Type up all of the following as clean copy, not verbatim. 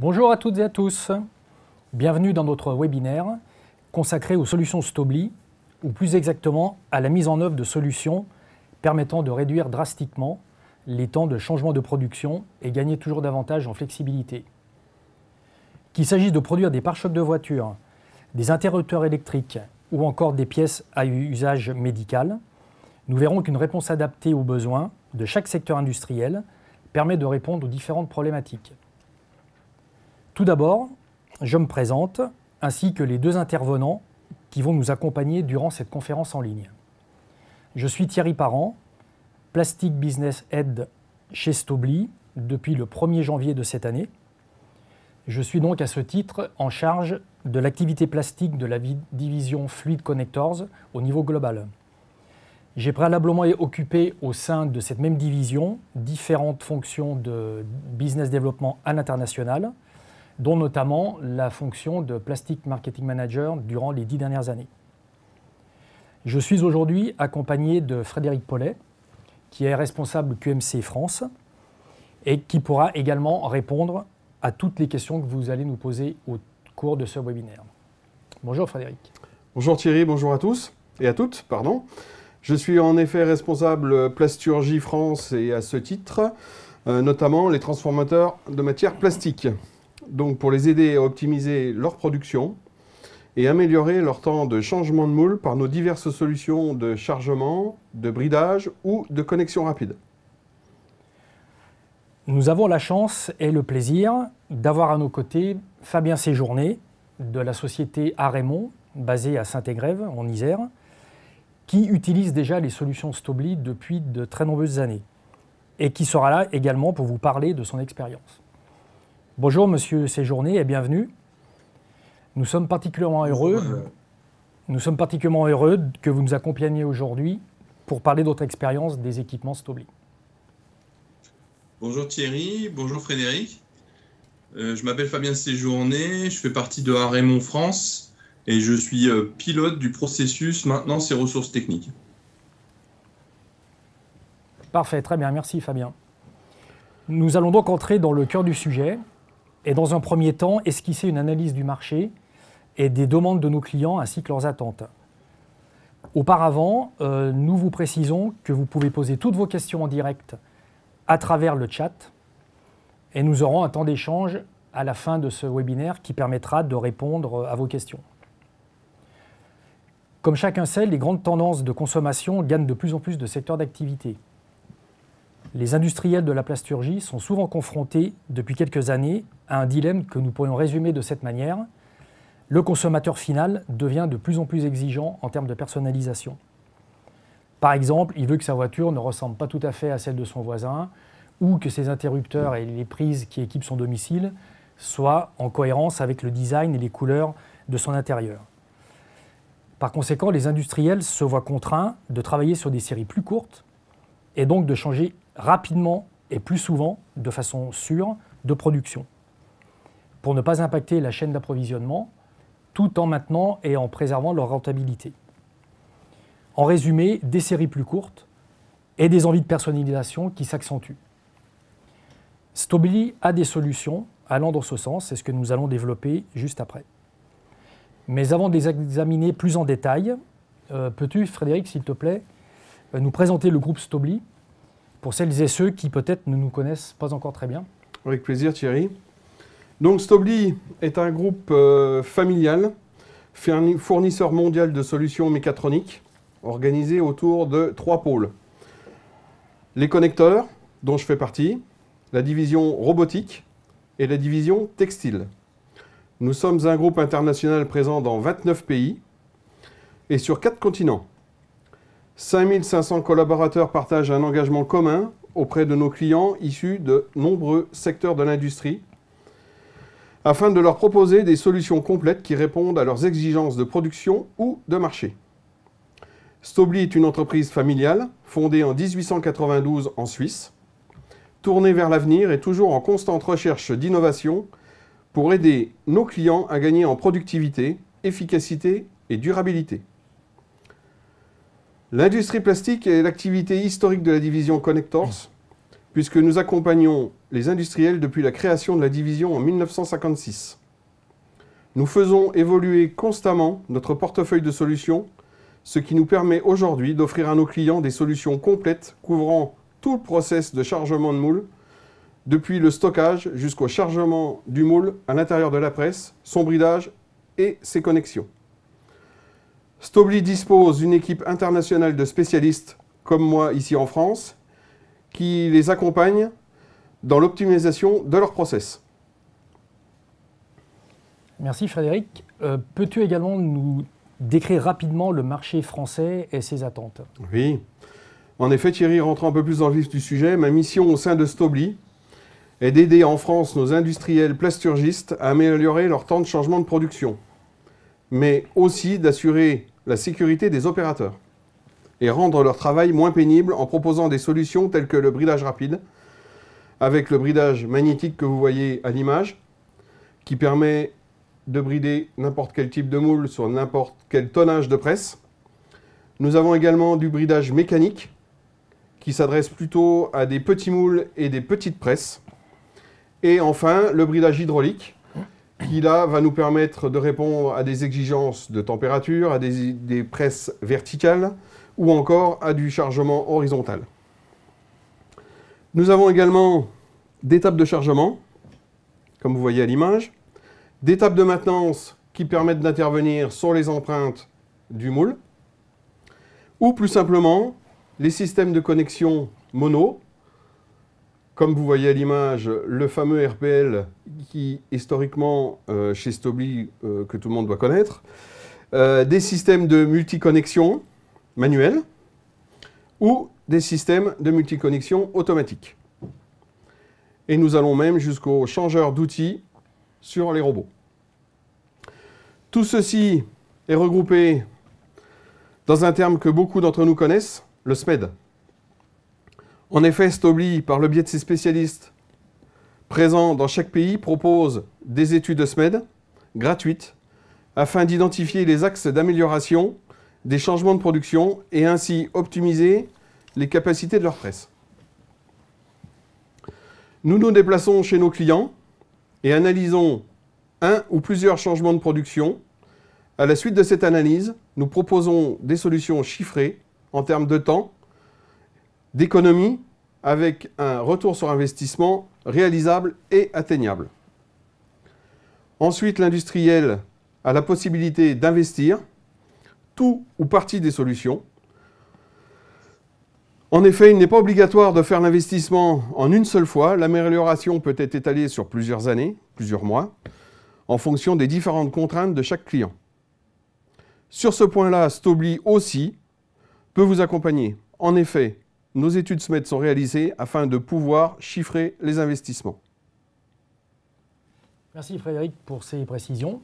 Bonjour à toutes et à tous. Bienvenue dans notre webinaire consacré aux solutions Stobli, ou plus exactement à la mise en œuvre de solutions permettant de réduire drastiquement les temps de changement de production et gagner toujours davantage en flexibilité. Qu'il s'agisse de produire des pare-chocs de voitures, des interrupteurs électriques ou encore des pièces à usage médical, nous verrons qu'une réponse adaptée aux besoins de chaque secteur industriel permet de répondre aux différentes problématiques. Tout d'abord, je me présente, ainsi que les deux intervenants qui vont nous accompagner durant cette conférence en ligne. Je suis Thierry Parent, Plastic Business Head chez Stobli depuis le 1er janvier de cette année. Je suis donc à ce titre en charge de l'activité plastique de la division Fluid Connectors au niveau global. J'ai préalablement occupé au sein de cette même division différentes fonctions de business développement à l'international, dont notamment la fonction de Plastic Marketing Manager durant les 10 dernières années. Je suis aujourd'hui accompagné de Frédéric Paulet, qui est responsable QMC France et qui pourra également répondre à toutes les questions que vous allez nous poser au cours de ce webinaire. Bonjour Frédéric. Bonjour Thierry, bonjour à tous et à toutes, pardon. Je suis en effet responsable Plasturgie France et à ce titre, notamment les transformateurs de matières plastiques. Donc pour les aider à optimiser leur production et améliorer leur temps de changement de moule par nos diverses solutions de chargement, de bridage ou de connexion rapide. Nous avons la chance et le plaisir d'avoir à nos côtés Fabien Séjourné de la société Arémon, basée à Saint-Égrève, en Isère, qui utilise déjà les solutions Stobli depuis de très nombreuses années et qui sera là également pour vous parler de son expérience. Bonjour Monsieur Séjourné et bienvenue. Nous sommes particulièrement heureux que vous nous accompagniez aujourd'hui pour parler de votre expérience des équipements Stobli. Bonjour Thierry, bonjour Frédéric. Je m'appelle Fabien Séjourné, je fais partie de Arémon France et je suis pilote du processus maintenance et ressources techniques. Parfait, très bien, merci Fabien. Nous allons donc entrer dans le cœur du sujet et dans un premier temps esquisser une analyse du marché et des demandes de nos clients ainsi que leurs attentes. Auparavant, nous vous précisons que vous pouvez poser toutes vos questions en direct à travers le chat et nous aurons un temps d'échange à la fin de ce webinaire qui permettra de répondre à vos questions. Comme chacun sait, les grandes tendances de consommation gagnent de plus en plus de secteurs d'activité. Les industriels de la plasturgie sont souvent confrontés depuis quelques années à un dilemme que nous pourrions résumer de cette manière. Le consommateur final devient de plus en plus exigeant en termes de personnalisation. Par exemple, il veut que sa voiture ne ressemble pas tout à fait à celle de son voisin ou que ses interrupteurs et les prises qui équipent son domicile soient en cohérence avec le design et les couleurs de son intérieur. Par conséquent, les industriels se voient contraints de travailler sur des séries plus courtes et donc de changer rapidement et plus souvent, de façon sûre, de production, pour ne pas impacter la chaîne d'approvisionnement, tout en maintenant et en préservant leur rentabilité. En résumé, des séries plus courtes et des envies de personnalisation qui s'accentuent. Stobli a des solutions allant dans ce sens, c'est ce que nous allons développer juste après. Mais avant de les examiner plus en détail, peux-tu, Frédéric, s'il te plaît, nous présenter le groupe Stobli pour celles et ceux qui peut-être ne nous connaissent pas encore très bien? Avec plaisir Thierry. Donc Stobli est un groupe familial, fournisseur mondial de solutions mécatroniques, organisé autour de 3 pôles. Les connecteurs, dont je fais partie, la division robotique et la division textile. Nous sommes un groupe international présent dans 29 pays et sur 4 continents. 5500 collaborateurs partagent un engagement commun auprès de nos clients issus de nombreux secteurs de l'industrie afin de leur proposer des solutions complètes qui répondent à leurs exigences de production ou de marché. Stobli est une entreprise familiale fondée en 1892 en Suisse, tournée vers l'avenir et toujours en constante recherche d'innovation pour aider nos clients à gagner en productivité, efficacité et durabilité. L'industrie plastique est l'activité historique de la division Connectors, puisque nous accompagnons les industriels depuis la création de la division en 1956. Nous faisons évoluer constamment notre portefeuille de solutions, ce qui nous permet aujourd'hui d'offrir à nos clients des solutions complètes couvrant tout le process de chargement de moule, depuis le stockage jusqu'au chargement du moule à l'intérieur de la presse, son bridage et ses connexions. Stobli dispose d'une équipe internationale de spécialistes, comme moi ici en France, qui les accompagnent dans l'optimisation de leur process. Merci Frédéric. Peux-tu également nous décrire rapidement le marché français et ses attentes? Oui. En effet, Thierry, rentrant un peu plus dans le vif du sujet, ma mission au sein de Stobli est d'aider en France nos industriels plasturgistes à améliorer leur temps de changement de production, mais aussi d'assurer la sécurité des opérateurs et rendre leur travail moins pénible en proposant des solutions telles que le bridage rapide, avec le bridage magnétique que vous voyez à l'image, qui permet de brider n'importe quel type de moule sur n'importe quel tonnage de presse. Nous avons également du bridage mécanique, qui s'adresse plutôt à des petits moules et des petites presses. Et enfin, le bridage hydraulique, qui là va nous permettre de répondre à des exigences de température, à des presses verticales ou encore à du chargement horizontal. Nous avons également des tables de chargement, comme vous voyez à l'image, des tables de maintenance qui permettent d'intervenir sur les empreintes du moule, ou plus simplement les systèmes de connexion mono, comme vous voyez à l'image, le fameux RPL qui, historiquement, chez Stobli, que tout le monde doit connaître, des systèmes de multiconnexion manuels ou des systèmes de multiconnexion automatiques. Et nous allons même jusqu'au changeur d'outils sur les robots. Tout ceci est regroupé dans un terme que beaucoup d'entre nous connaissent, le SMED. En effet, Stobli, par le biais de ses spécialistes présents dans chaque pays, propose des études de SMED gratuites afin d'identifier les axes d'amélioration des changements de production et ainsi optimiser les capacités de leur presse. Nous nous déplaçons chez nos clients et analysons un ou plusieurs changements de production. À la suite de cette analyse, nous proposons des solutions chiffrées en termes de temps, d'économie, avec un retour sur investissement réalisable et atteignable. Ensuite, l'industriel a la possibilité d'investir tout ou partie des solutions. En effet, il n'est pas obligatoire de faire l'investissement en une seule fois. L'amélioration peut être étalée sur plusieurs années, plusieurs mois, en fonction des différentes contraintes de chaque client. Sur ce point-là, Stobli aussi peut vous accompagner. En effet, nos études SMED sont réalisées afin de pouvoir chiffrer les investissements. Merci Frédéric pour ces précisions.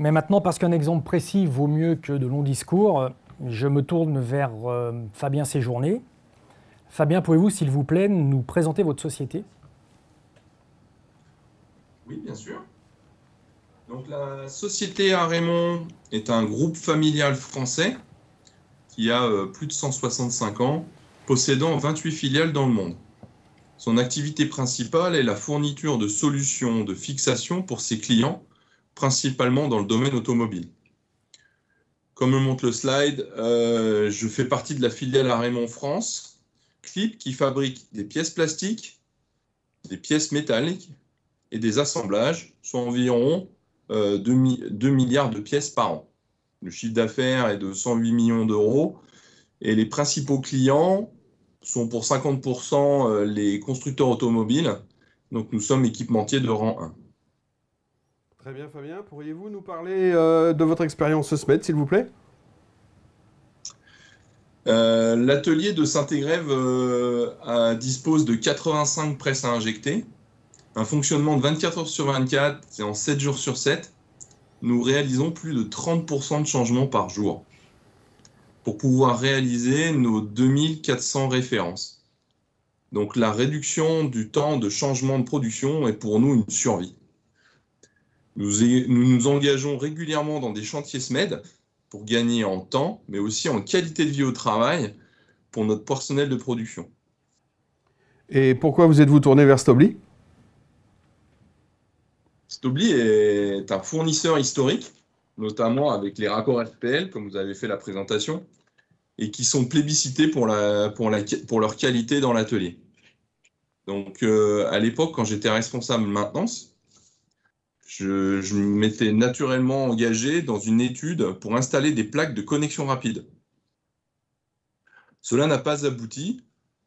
Mais maintenant, parce qu'un exemple précis vaut mieux que de longs discours, je me tourne vers Fabien Séjourné. Fabien, pouvez-vous, s'il vous plaît, nous présenter votre société? Oui, bien sûr. Donc, la société Arémon est un groupe familial français qui a plus de 165 ans, possédant 28 filiales dans le monde. Son activité principale est la fourniture de solutions de fixation pour ses clients, principalement dans le domaine automobile. Comme le montre le slide, je fais partie de la filiale Arémon France, Clip, qui fabrique des pièces plastiques, des pièces métalliques et des assemblages, soit environ 2 milliards de pièces par an. Le chiffre d'affaires est de 108 millions d'euros et les principaux clients sont pour 50% les constructeurs automobiles. Donc nous sommes équipementiers de rang 1. Très bien Fabien, pourriez-vous nous parler de votre expérience SMED s'il vous plaît? L'atelier de Saint-Égrève dispose de 85 presses à injecter, un fonctionnement de 24 heures sur 24 et en 7 jours sur 7. Nous réalisons plus de 30% de changements par jour pour pouvoir réaliser nos 2400 références. Donc la réduction du temps de changement de production est pour nous une survie. Nous nous engageons régulièrement dans des chantiers SMED pour gagner en temps, mais aussi en qualité de vie au travail pour notre personnel de production. Et pourquoi vous êtes-vous tourné vers Stobli? Stobli est un fournisseur historique, notamment avec les raccords FPL, comme vous avez fait la présentation, et qui sont plébiscités pour leur qualité dans l'atelier. Donc, à l'époque, quand j'étais responsable maintenance, je m'étais naturellement engagé dans une étude pour installer des plaques de connexion rapide. Cela n'a pas abouti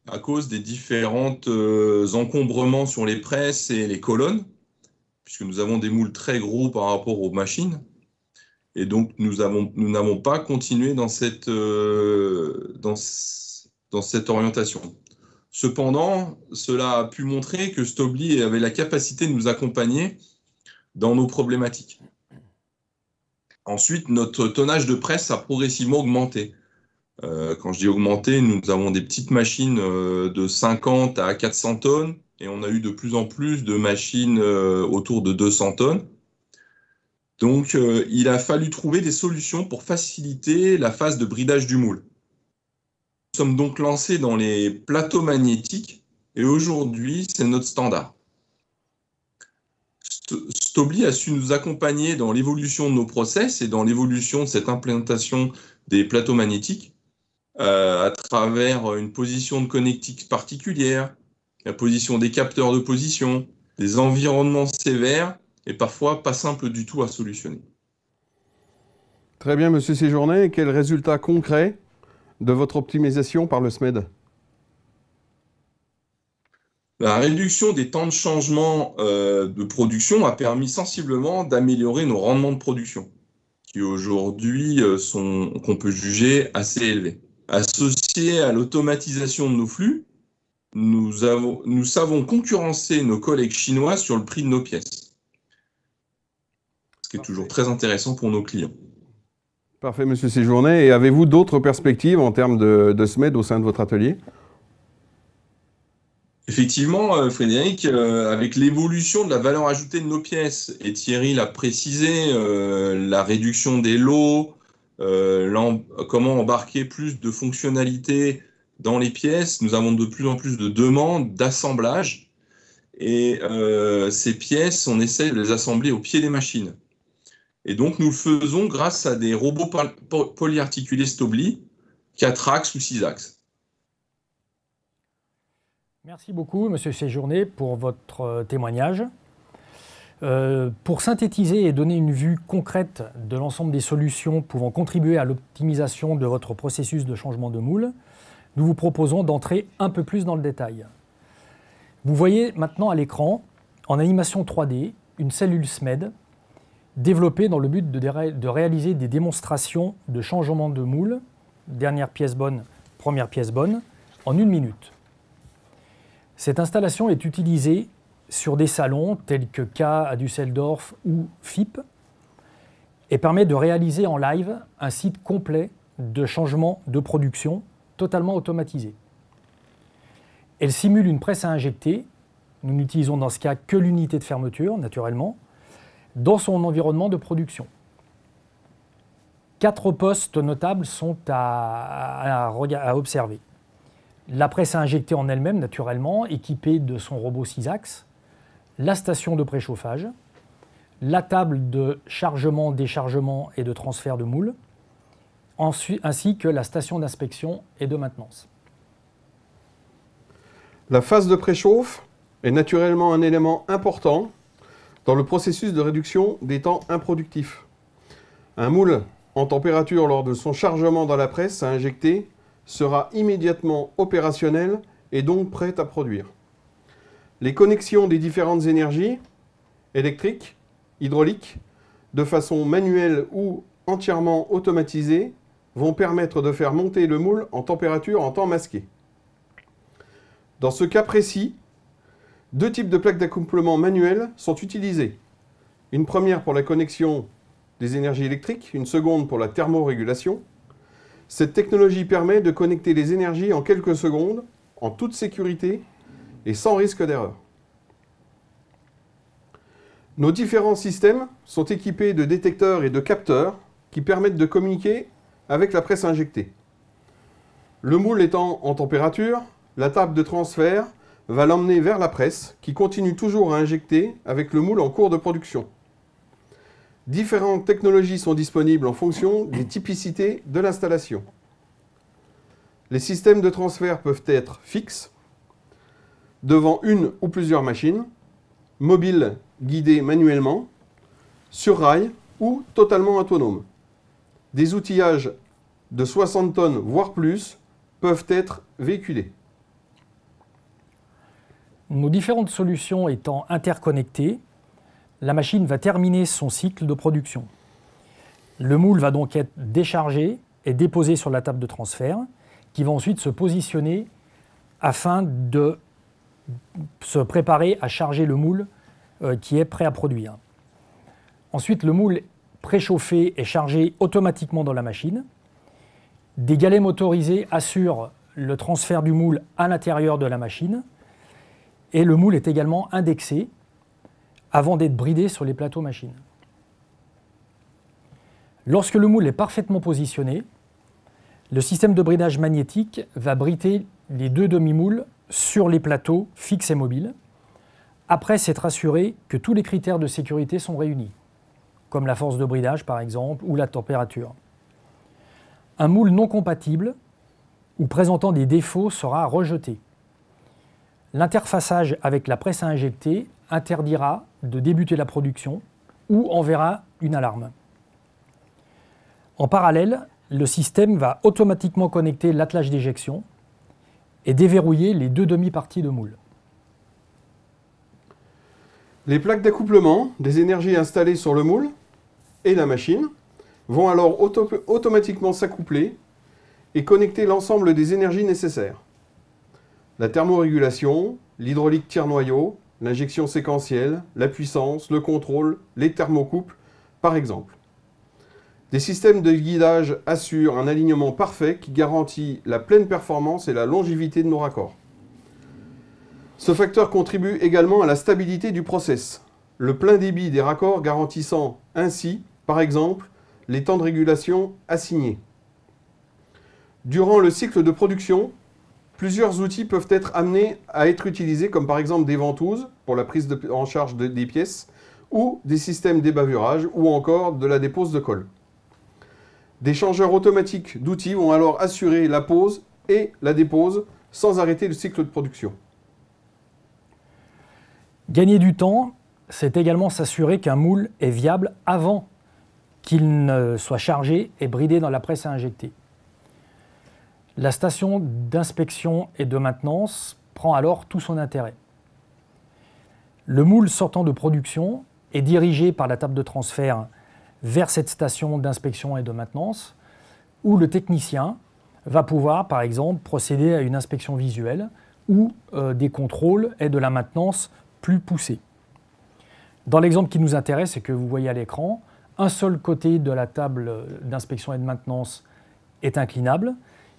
à cause des différents encombrements sur les presses et les colonnes, puisque nous avons des moules très gros par rapport aux machines. Et donc, nous n'avons pas continué dans cette orientation. Cependant, cela a pu montrer que Stobli avait la capacité de nous accompagner dans nos problématiques. Ensuite, notre tonnage de presse a progressivement augmenté. Quand je dis augmenté, nous avons des petites machines de 50 à 400 tonnes et on a eu de plus en plus de machines autour de 200 tonnes. Donc, il a fallu trouver des solutions pour faciliter la phase de bridage du moule. Nous sommes donc lancés dans les plateaux magnétiques et aujourd'hui, c'est notre standard. Stobli a su nous accompagner dans l'évolution de nos process et dans l'évolution de cette implantation des plateaux magnétiques à travers une position de connectique particulière, la position des capteurs de position, des environnements sévères et parfois pas simples du tout à solutionner. Très bien, Monsieur Séjourné. Quels résultats concrets de votre optimisation par le SMED? La réduction des temps de changement de production a permis sensiblement d'améliorer nos rendements de production, qui aujourd'hui qu'on peut juger assez élevés. Associé à l'automatisation de nos flux, nous savons concurrencer nos collègues chinois sur le prix de nos pièces, ce qui est toujours très intéressant pour nos clients. Parfait, Monsieur Séjourné. Et avez-vous d'autres perspectives en termes de SMED au sein de votre atelier? Effectivement, Frédéric, avec l'évolution de la valeur ajoutée de nos pièces, et Thierry l'a précisé, la réduction des lots, comment embarquer plus de fonctionnalités dans les pièces, nous avons de plus en plus de demandes d'assemblage. Et ces pièces, on essaie de les assembler au pied des machines. Et donc, nous le faisons grâce à des robots polyarticulés Stobli, 4 axes ou 6 axes. Merci beaucoup, Monsieur Séjourné, pour votre témoignage. Pour synthétiser et donner une vue concrète de l'ensemble des solutions pouvant contribuer à l'optimisation de votre processus de changement de moule, nous vous proposons d'entrer un peu plus dans le détail. Vous voyez maintenant à l'écran, en animation 3D, une cellule SMED développée dans le but de réaliser des démonstrations de changement de moule, dernière pièce bonne, première pièce bonne, en 1 minute. Cette installation est utilisée sur des salons tels que K à Düsseldorf ou FIP et permet de réaliser en live un site complet de changement de production totalement automatisé. Elle simule une presse à injecter, nous n'utilisons dans ce cas que l'unité de fermeture, naturellement, dans son environnement de production. 4 postes notables sont à observer. La presse à injecter en elle-même, naturellement, équipée de son robot 6 axes, la station de préchauffage, la table de chargement, déchargement et de transfert de moule, ainsi que la station d'inspection et de maintenance. La phase de préchauffe est naturellement un élément important dans le processus de réduction des temps improductifs. Un moule en température lors de son chargement dans la presse à injecter sera immédiatement opérationnel et donc prêt à produire. Les connexions des différentes énergies, électriques, hydrauliques, de façon manuelle ou entièrement automatisée, vont permettre de faire monter le moule en température en temps masqué. Dans ce cas précis, 2 types de plaques d'accouplement manuelles sont utilisées. Une première pour la connexion des énergies électriques, une seconde pour la thermorégulation. Cette technologie permet de connecter les énergies en quelques secondes, en toute sécurité et sans risque d'erreur. Nos différents systèmes sont équipés de détecteurs et de capteurs qui permettent de communiquer avec la presse injectée. Le moule étant en température, la table de transfert va l'emmener vers la presse, qui continue toujours à injecter avec le moule en cours de production. Différentes technologies sont disponibles en fonction des typicités de l'installation. Les systèmes de transfert peuvent être fixes, devant une ou plusieurs machines, mobiles guidés manuellement, sur rail ou totalement autonomes. Des outillages de 60 tonnes, voire plus, peuvent être véhiculés. Nos différentes solutions étant interconnectées, la machine va terminer son cycle de production. Le moule va donc être déchargé et déposé sur la table de transfert, qui va ensuite se positionner afin de se préparer à charger le moule qui est prêt à produire. Ensuite, le moule préchauffé est chargé automatiquement dans la machine. Des galets motorisés assurent le transfert du moule à l'intérieur de la machine. Et le moule est également indexé avant d'être bridé sur les plateaux machines. Lorsque le moule est parfaitement positionné, le système de bridage magnétique va brider les deux demi-moules sur les plateaux fixes et mobiles, après s'être assuré que tous les critères de sécurité sont réunis, comme la force de bridage par exemple, ou la température. Un moule non compatible ou présentant des défauts sera rejeté. L'interfaçage avec la presse à injecter interdira de débuter la production ou enverra une alarme. En parallèle, le système va automatiquement connecter l'attelage d'éjection et déverrouiller les deux demi-parties de moule. Les plaques d'accouplement des énergies installées sur le moule et la machine vont alors automatiquement s'accoupler et connecter l'ensemble des énergies nécessaires. La thermorégulation, l'hydraulique tire-noyau, l'injection séquentielle, la puissance, le contrôle, les thermocouples, par exemple. Des systèmes de guidage assurent un alignement parfait qui garantit la pleine performance et la longévité de nos raccords. Ce facteur contribue également à la stabilité du process, le plein débit des raccords garantissant ainsi, par exemple, les temps de régulation assignés. Durant le cycle de production, plusieurs outils peuvent être amenés à être utilisés, comme par exemple des ventouses pour la prise en charge des pièces, ou des systèmes d'ébavurage, ou encore de la dépose de colle. Des changeurs automatiques d'outils vont alors assurer la pose et la dépose sans arrêter le cycle de production. Gagner du temps, c'est également s'assurer qu'un moule est viable avant qu'il ne soit chargé et bridé dans la presse à injecter. La station d'inspection et de maintenance prend alors tout son intérêt. Le moule sortant de production est dirigé par la table de transfert vers cette station d'inspection et de maintenance, où le technicien va pouvoir, par exemple, procéder à une inspection visuelle ou des contrôles et de la maintenance plus poussés. Dans l'exemple qui nous intéresse et que vous voyez à l'écran, un seul côté de la table d'inspection et de maintenance est inclinable.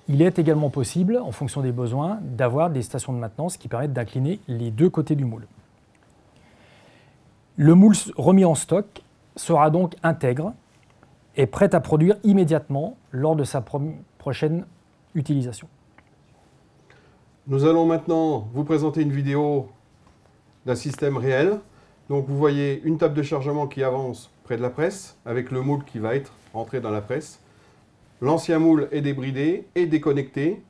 Il est également possible, en fonction des besoins, d'avoir des stations de maintenance qui permettent d'incliner les deux côtés du moule. Le moule remis en stock sera donc intègre et prêt à produire immédiatement lors de sa prochaine utilisation. Nous allons maintenant vous présenter une vidéo d'un système réel. Donc vous voyez une table de chargement qui avance près de la presse, avec le moule qui va être rentré dans la presse. L'ancien moule est débridé et déconnecté.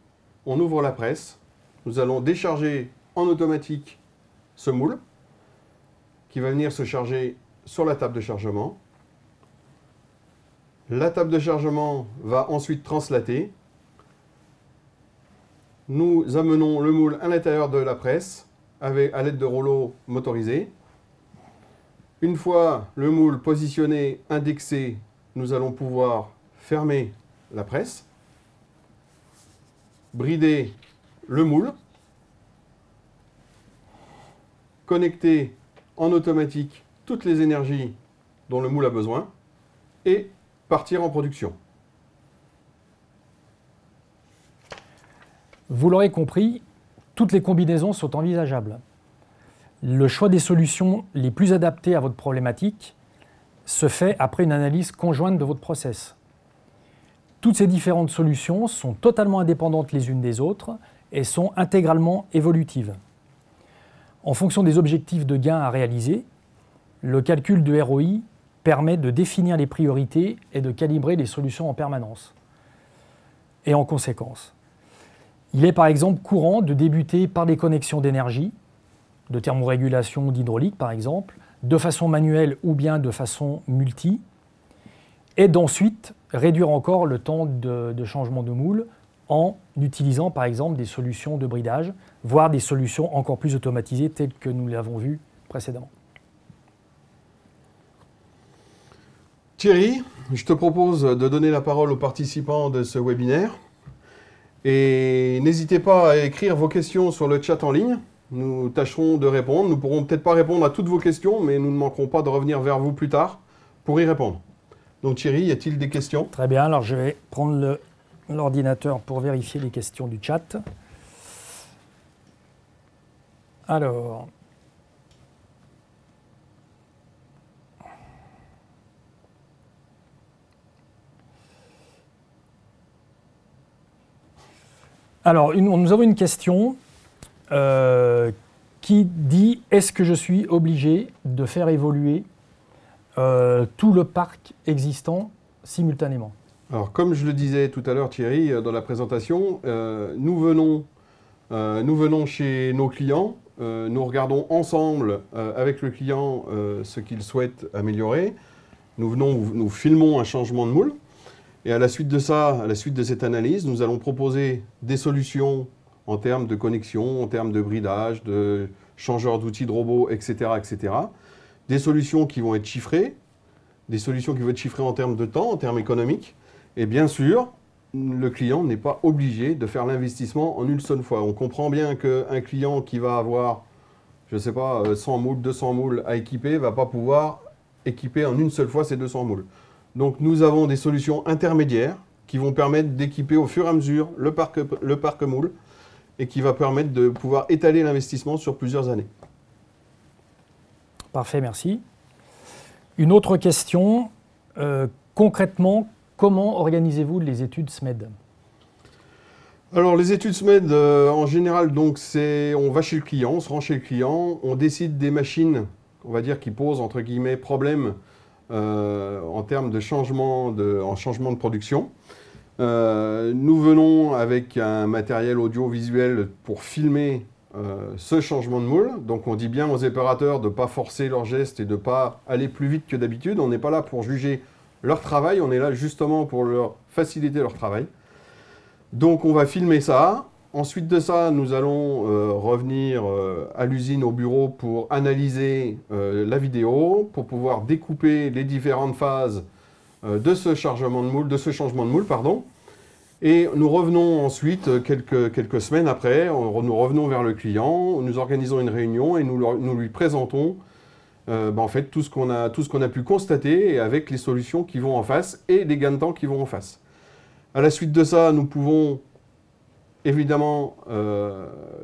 On ouvre la presse. Nous allons décharger en automatique ce moule qui va venir se charger sur la table de chargement. La table de chargement va ensuite translater. Nous amenons le moule à l'intérieur de la presse à l'aide de rouleaux motorisés. Une fois le moule positionné, indexé, nous allons pouvoir fermer la presse, brider le moule, connecter en automatique toutes les énergies dont le moule a besoin et partir en production. Vous l'aurez compris, toutes les combinaisons sont envisageables. Le choix des solutions les plus adaptées à votre problématique se fait après une analyse conjointe de votre process. Toutes ces différentes solutions sont totalement indépendantes les unes des autres et sont intégralement évolutives. En fonction des objectifs de gain à réaliser, le calcul de ROI permet de définir les priorités et de calibrer les solutions en permanence. Et en conséquence, il est par exemple courant de débuter par des connexions d'énergie, de thermorégulation ou d'hydraulique par exemple, de façon manuelle ou bien de façon multi, et d'ensuite réduire encore le temps de changement de moule en utilisant par exemple des solutions de bridage, voire des solutions encore plus automatisées telles que nous l'avons vu précédemment. Thierry, je te propose de donner la parole aux participants de ce webinaire. Et n'hésitez pas à écrire vos questions sur le chat en ligne. Nous tâcherons de répondre. Nous ne pourrons peut-être pas répondre à toutes vos questions, mais nous ne manquerons pas de revenir vers vous plus tard pour y répondre. Donc Thierry, y a-t-il des questions? Très bien, alors je vais prendre l'ordinateur pour vérifier les questions du chat. Alors... nous avons une question qui dit « Est-ce que je suis obligé de faire évoluer tout le parc existant simultanément ?» Alors, comme je le disais tout à l'heure, Thierry, dans la présentation, nous venons chez nos clients, nous regardons ensemble avec le client ce qu'il souhaite améliorer. Nous filmons un changement de moule. Et à la suite de ça, à la suite de cette analyse, nous allons proposer des solutions en termes de connexion, en termes de bridage, de changeurs d'outils de robots, etc., etc. Des solutions qui vont être chiffrées, des solutions qui vont être chiffrées en termes de temps, en termes économiques. Et bien sûr, le client n'est pas obligé de faire l'investissement en une seule fois. On comprend bien qu'un client qui va avoir, je ne sais pas, 100 moules, 200 moules à équiper, ne va pas pouvoir équiper en une seule fois ces 200 moules. Donc nous avons des solutions intermédiaires qui vont permettre d'équiper au fur et à mesure le parc moule et qui va permettre de pouvoir étaler l'investissement sur plusieurs années. Parfait, merci. Une autre question. Concrètement, comment organisez-vous les études SMED? Alors les études SMED, en général, donc on va chez le client, on se rend chez le client, on décide des machines, on va dire, qui posent entre guillemets problème en termes de changement de production. Nous venons avec un matériel audiovisuel pour filmer ce changement de moule. Donc on dit bien aux opérateurs de ne pas forcer leurs gestes et de ne pas aller plus vite que d'habitude. On n'est pas là pour juger leur travail, on est là justement pour leur faciliter leur travail. Donc on va filmer ça. Ensuite de ça, nous allons revenir à l'usine, au bureau, pour analyser la vidéo, pour pouvoir découper les différentes phases de ce changement de moule, pardon. Et nous revenons ensuite, quelques semaines après, nous revenons vers le client, nous organisons une réunion et nous lui présentons en fait tout ce qu'on a pu constater et avec les solutions qui vont en face et les gains de temps qui vont en face. À la suite de ça, nous pouvons évidemment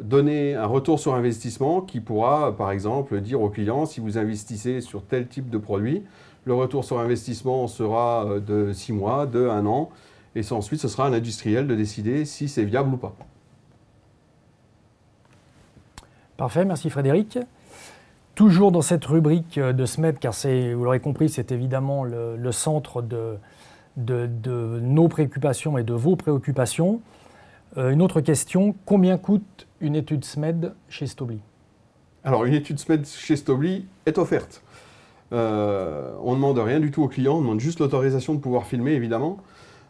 donner un retour sur investissement qui pourra, par exemple, dire au client, si vous investissez sur tel type de produit, le retour sur investissement sera de 6 mois, de 1 an, et ensuite ce sera à l'industriel de décider si c'est viable ou pas. Parfait, merci Frédéric. Toujours dans cette rubrique de SMED, car vous l'aurez compris, c'est évidemment le centre de nos préoccupations et de vos préoccupations. Une autre question, combien coûte une étude SMED chez Stobli? Alors, une étude SMED chez Stobli est offerte. On ne demande rien du tout au client, on demande juste l'autorisation de pouvoir filmer, évidemment.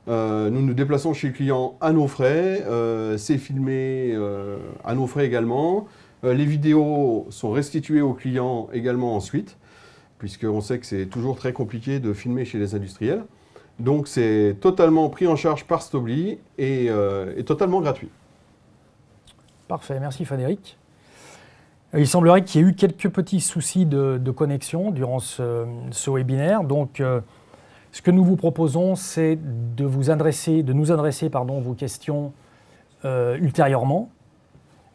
Nous nous déplaçons chez le client à nos frais, c'est filmé à nos frais également. Les vidéos sont restituées au client également ensuite, puisqu'on sait que c'est toujours très compliqué de filmer chez les industriels. Donc c'est totalement pris en charge par Stobli et totalement gratuit. Parfait, merci Frédéric. Il semblerait qu'il y ait eu quelques petits soucis de connexion durant ce webinaire. Donc ce que nous vous proposons, c'est de nous adresser vos questions ultérieurement.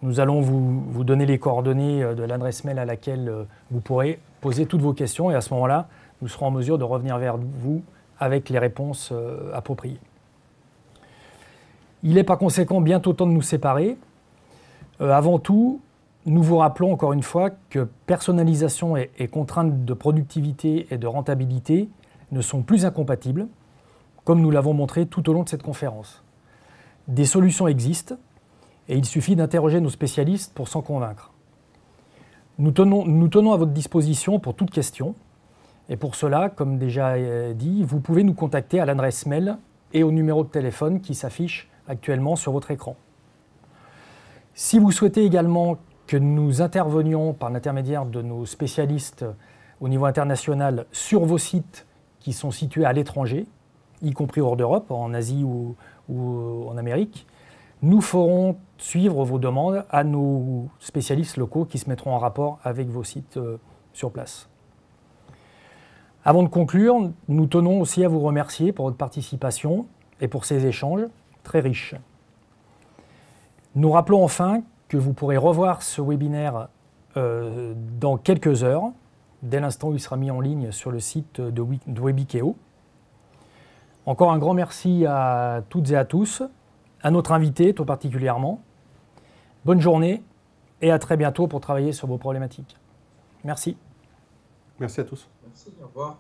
Nous allons vous donner les coordonnées de l'adresse mail à laquelle vous pourrez poser toutes vos questions et à ce moment-là, nous serons en mesure de revenir vers vous avec les réponses appropriées. Il est par conséquent bientôt temps de nous séparer. Avant tout, nous vous rappelons encore une fois que personnalisation et contraintes de productivité et de rentabilité ne sont plus incompatibles, comme nous l'avons montré tout au long de cette conférence. Des solutions existent et il suffit d'interroger nos spécialistes pour s'en convaincre. Nous tenons à votre disposition pour toute question. Et pour cela, comme déjà dit, vous pouvez nous contacter à l'adresse mail et au numéro de téléphone qui s'affiche actuellement sur votre écran. Si vous souhaitez également que nous intervenions par l'intermédiaire de nos spécialistes au niveau international sur vos sites qui sont situés à l'étranger, y compris hors d'Europe, en Asie ou en Amérique, nous ferons suivre vos demandes à nos spécialistes locaux qui se mettront en rapport avec vos sites sur place. Avant de conclure, nous tenons aussi à vous remercier pour votre participation et pour ces échanges très riches. Nous rappelons enfin que vous pourrez revoir ce webinaire dans quelques heures, dès l'instant où il sera mis en ligne sur le site de Webikeo. Encore un grand merci à toutes et à tous, à notre invité tout particulièrement. Bonne journée et à très bientôt pour travailler sur vos problématiques. Merci. Merci à tous. Merci, au revoir.